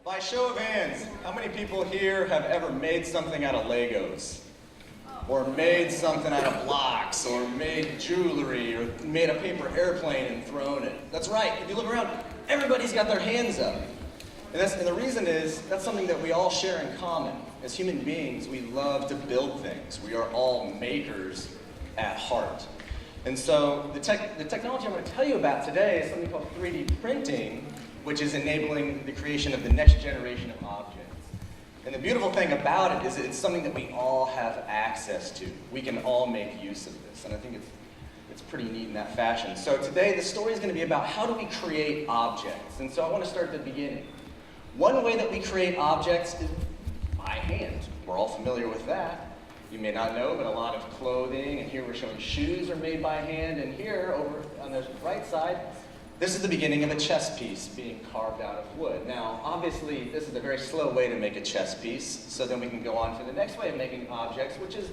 By show of hands, how many people here have ever made something out of Legos? Or made something out of blocks, or made jewelry, or made a paper airplane and thrown it? That's right, if you look around, everybody's got their hands up. And the reason is, that's something that we all share in common. As human beings, we love to build things. We are all makers at heart. And so the technology I'm going to tell you about today is something called 3D printing, which is enabling the creation of the next generation of objects. And the beautiful thing about it is that it's something that we all have access to. We can all make use of this, and I think it's pretty neat in that fashion. So today the story is going to be about how do we create objects. And so I want to start at the beginning. One way that we create objects is by hand. We're all familiar with that. You may not know, but a lot of clothing, and here we're showing shoes are made by hand, and here over on the right side, this is the beginning of a chess piece being carved out of wood. Now, obviously, this is a very slow way to make a chess piece, so then we can go on to the next way of making objects, which is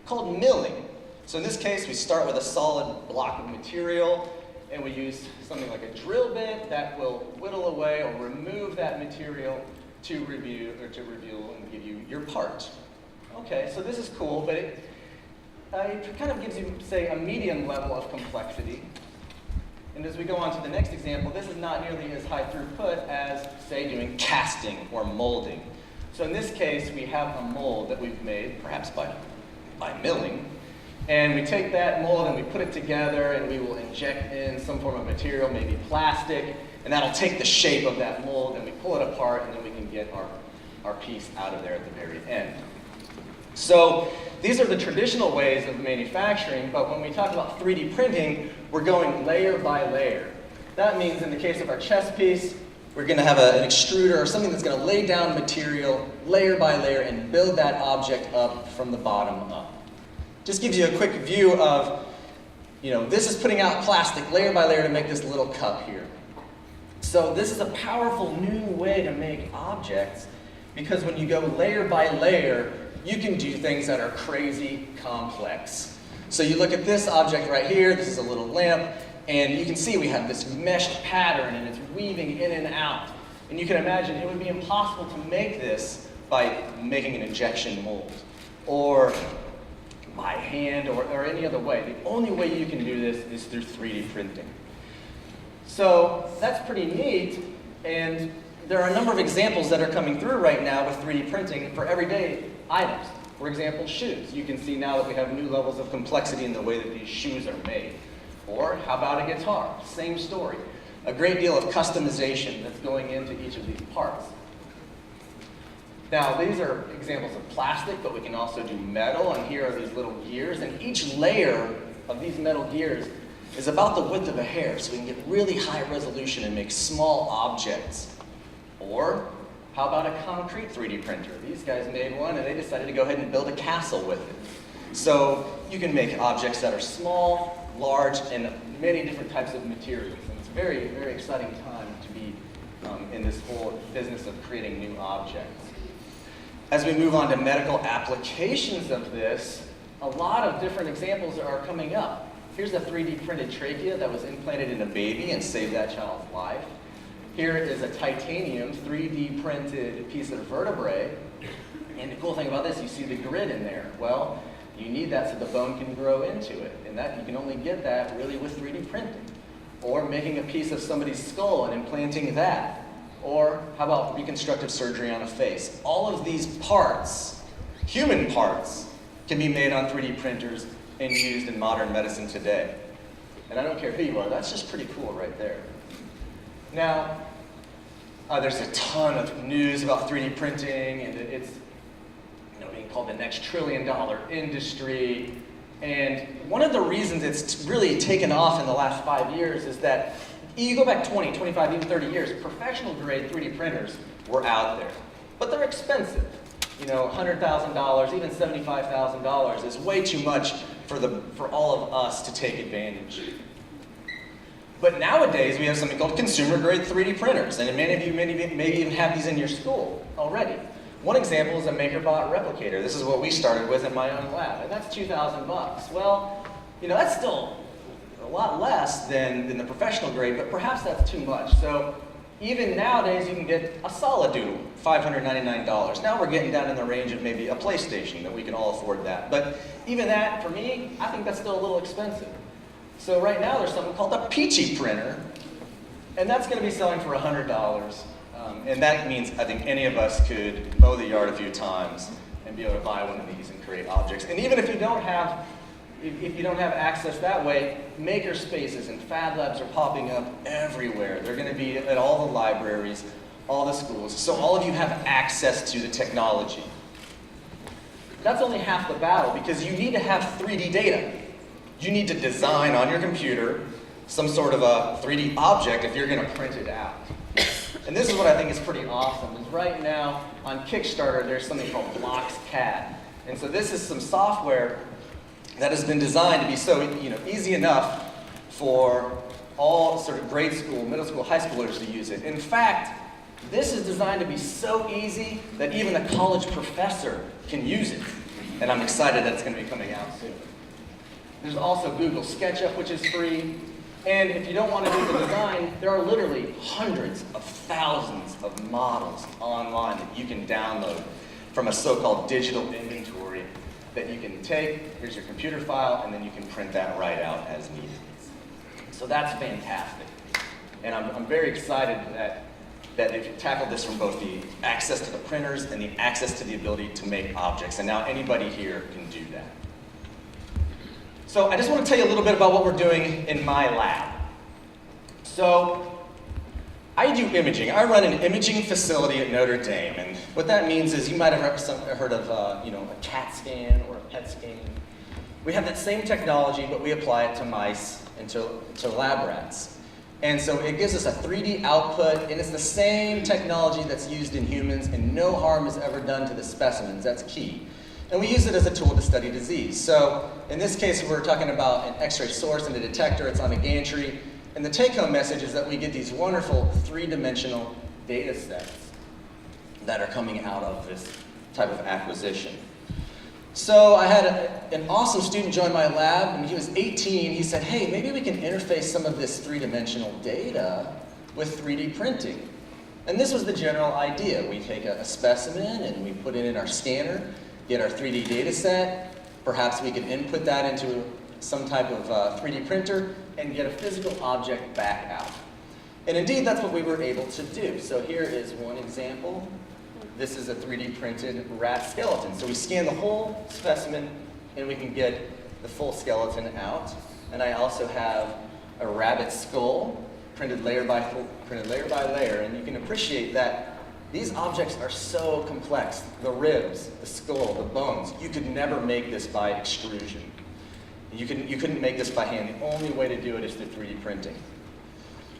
called milling. So in this case, we start with a solid block of material, and we use something like a drill bit that will whittle away or remove that material to reveal and give you your part. Okay, so this is cool, but it kind of gives you, say, a medium level of complexity. And as we go on to the next example, this is not nearly as high throughput as, say, doing casting or molding. So in this case, we have a mold that we've made, perhaps by milling, and we take that mold and we put it together and we will inject in some form of material, maybe plastic, and that'll take the shape of that mold and we pull it apart and then we can get our piece out of there at the very end. So these are the traditional ways of manufacturing, but when we talk about 3D printing, we're going layer by layer. That means in the case of our chess piece, we're going to have an extruder or something that's going to lay down material layer by layer and build that object up from the bottom up. Just gives you a quick view of, this is putting out plastic layer by layer to make this little cup here. So this is a powerful new way to make objects, because when you go layer by layer, you can do things that are crazy complex. So you look at this object right here, this is a little lamp, and you can see we have this meshed pattern and it's weaving in and out. And you can imagine it would be impossible to make this by making an injection mold, or by hand, or any other way. The only way you can do this is through 3D printing. So that's pretty neat, and there are a number of examples that are coming through right now with 3D printing for everyday items. For example, shoes. You can see now that we have new levels of complexity in the way that these shoes are made. Or how about a guitar? Same story. A great deal of customization that's going into each of these parts. Now, these are examples of plastic, but we can also do metal, and here are these little gears, and each layer of these metal gears is about the width of a hair, so we can get really high resolution and make small objects. Or how about a concrete 3D printer? These guys made one and they decided to go ahead and build a castle with it. So you can make objects that are small, large, and many different types of materials. And it's a very, very exciting time to be in this whole business of creating new objects. As we move on to medical applications of this, a lot of different examples are coming up. Here's a 3D printed trachea that was implanted in a baby and saved that child's life. Here is a titanium 3D printed piece of vertebrae. And the cool thing about this, you see the grid in there. Well, you need that so the bone can grow into it. And that you can only get that really with 3D printing. Or making a piece of somebody's skull and implanting that. Or how about reconstructive surgery on a face? All of these parts, human parts, can be made on 3D printers and used in modern medicine today. And I don't care who you are, that's just pretty cool right there. Now, there's a ton of news about 3D printing, and it's being called the next trillion-dollar industry. And one of the reasons it's really taken off in the last 5 years is that you go back 20, 25, even 30 years, professional-grade 3D printers were out there. But they're expensive. $100,000, even $75,000 is way too much for all of us to take advantage. But nowadays, we have something called consumer-grade 3D printers, and many of you maybe even have these in your school already. One example is a MakerBot replicator. This is what we started with in my own lab, and that's $2,000. Well, that's still a lot less than the professional grade, but perhaps that's too much. So even nowadays you can get a solid doodle, $599. Now we're getting down in the range of maybe a PlayStation, that we can all afford that. But even that, for me, I think that's still a little expensive. So right now there's something called a Peachy printer, and that's going to be selling for $100. And that means I think any of us could mow the yard a few times and be able to buy one of these and create objects. And even if you don't have access that way, maker spaces and fab labs are popping up everywhere. They're going to be at all the libraries, all the schools. So all of you have access to the technology. That's only half the battle, because you need to have 3D data. You need to design on your computer some sort of a 3D object if you're going to print it out. And this is what I think is pretty awesome, is right now on Kickstarter there's something called BlocksCAD. And so this is some software that has been designed to be so easy enough for all sort of grade school, middle school, high schoolers to use it. In fact, this is designed to be so easy that even a college professor can use it. And I'm excited that it's going to be coming out soon. There's also Google SketchUp, which is free. And if you don't want to do the design, there are literally hundreds of thousands of models online that you can download from a so-called digital inventory that you can take. Here's your computer file, and then you can print that right out as needed. So that's fantastic. And I'm very excited that they've tackled this from both the access to the printers and the access to the ability to make objects. And now anybody here can do that. So I just want to tell you a little bit about what we're doing in my lab. So I do imaging. I run an imaging facility at Notre Dame, and what that means is you might have heard of a CAT scan or a PET scan. We have that same technology, but we apply it to mice and to lab rats. And so it gives us a 3D output, and it's the same technology that's used in humans, and no harm is ever done to the specimens. That's key. And we use it as a tool to study disease. So in this case, we're talking about an X-ray source and a detector. It's on a gantry. And the take-home message is that we get these wonderful three-dimensional data sets that are coming out of this type of acquisition. So I had an awesome student join my lab. When he was 18, he said, hey, maybe we can interface some of this three-dimensional data with 3D printing. And this was the general idea. We take a specimen and we put it in our scanner, get our 3D data set. Perhaps we can input that into some type of 3D printer and get a physical object back out. And indeed, that's what we were able to do. So here is one example. This is a 3D printed rat skeleton. So we scan the whole specimen and we can get the full skeleton out. And I also have a rabbit skull printed layer by layer. And you can appreciate that these objects are so complex. The ribs, the skull, the bones. You could never make this by extrusion. You couldn't make this by hand. The only way to do it is through 3D printing.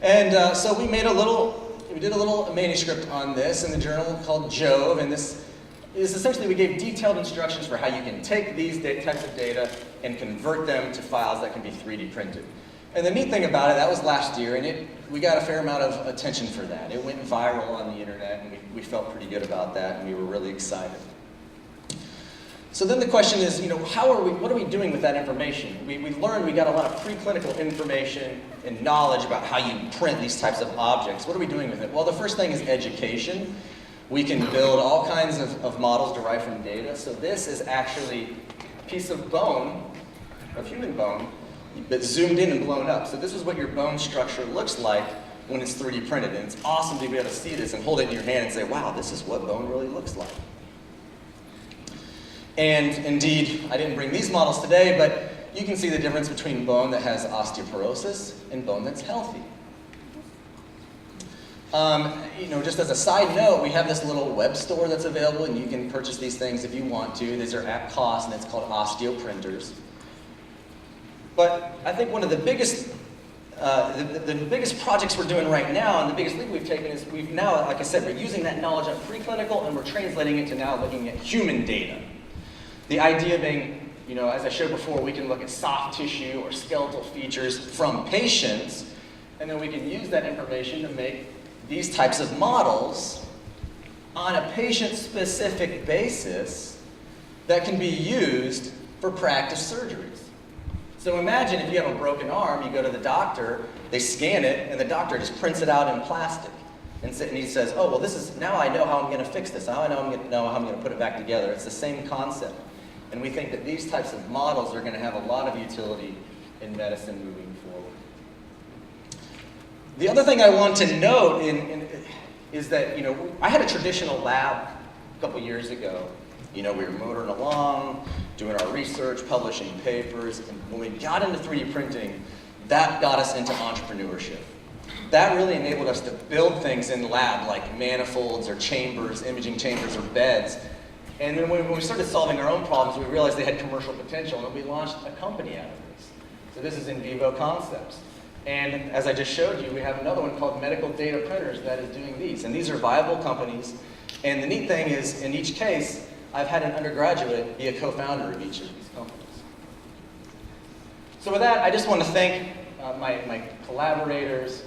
And so we did a little manuscript on this in the journal called Jove, and this is essentially, we gave detailed instructions for how you can take these types of data and convert them to files that can be 3D printed. And the neat thing about it, that was last year, and we got a fair amount of attention for that. It went viral on the internet, and we felt pretty good about that, and we were really excited. So then the question is, what are we doing with that information? We've learned we got a lot of preclinical information and knowledge about how you print these types of objects. What are we doing with it? Well, the first thing is education. We can build all kinds of models derived from data. So this is actually a piece of bone, of human bone, but zoomed in and blown up. So this is what your bone structure looks like when it's 3D printed. And it's awesome to be able to see this and hold it in your hand and say, wow, this is what bone really looks like. And indeed, I didn't bring these models today, but you can see the difference between bone that has osteoporosis and bone that's healthy. Just as a side note, we have this little web store that's available, and you can purchase these things if you want to. These are at cost, and it's called osteoprinters. But I think one of the biggest projects we're doing right now, and the biggest leap we've taken, is we've now, like I said, we're using that knowledge on preclinical, and we're translating it to now looking at human data. The idea being, as I showed before, we can look at soft tissue or skeletal features from patients, and then we can use that information to make these types of models on a patient-specific basis that can be used for practice surgeries. So imagine if you have a broken arm, you go to the doctor, they scan it, and the doctor just prints it out in plastic. And he says, oh, well, now I know how I'm going to fix this. Now I know how I'm going to put it back together. It's the same concept. And we think that these types of models are going to have a lot of utility in medicine moving forward. The other thing I want to note is that, I had a traditional lab a couple years ago. We were motoring along, doing our research, publishing papers, and when we got into 3D printing, that got us into entrepreneurship. That really enabled us to build things in the lab, like manifolds or chambers, imaging chambers or beds. And then when we started solving our own problems, we realized they had commercial potential, and we launched a company out of this. So this is In Vivo Concepts. And as I just showed you, we have another one called Medical Data Printers that is doing these. And these are viable companies. And the neat thing is, in each case, I've had an undergraduate be a co-founder of each of these companies. So with that, I just want to thank my collaborators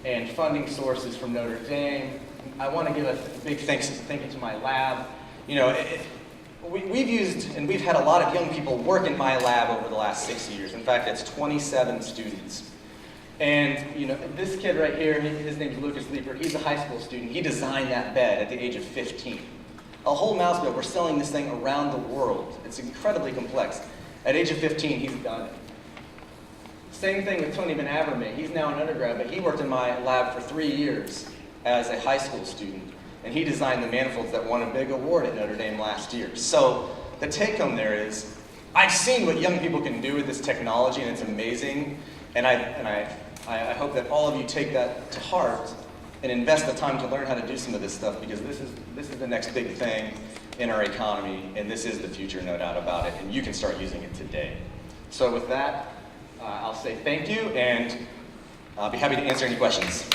and funding sources from Notre Dame. I want to give a big thank you to my lab. We've used, and we've had a lot of young people work in my lab over the last 6 years. In fact, it's 27 students. And this kid right here, his name's Lucas Leeper. He's a high school student. He designed that bed at the age of 15. A whole mouse bed. We're selling this thing around the world. It's incredibly complex. At age of 15, he's done it. Same thing with Tony Van Avermaet. He's now an undergrad, but he worked in my lab for 3 years as a high school student. And he designed the manifolds that won a big award at Notre Dame last year. So the take home there is, I've seen what young people can do with this technology, and it's amazing. And I hope that all of you take that to heart and invest the time to learn how to do some of this stuff, because this is the next big thing in our economy, and this is the future, no doubt about it, and you can start using it today. So with that, I'll say thank you, and I'll be happy to answer any questions.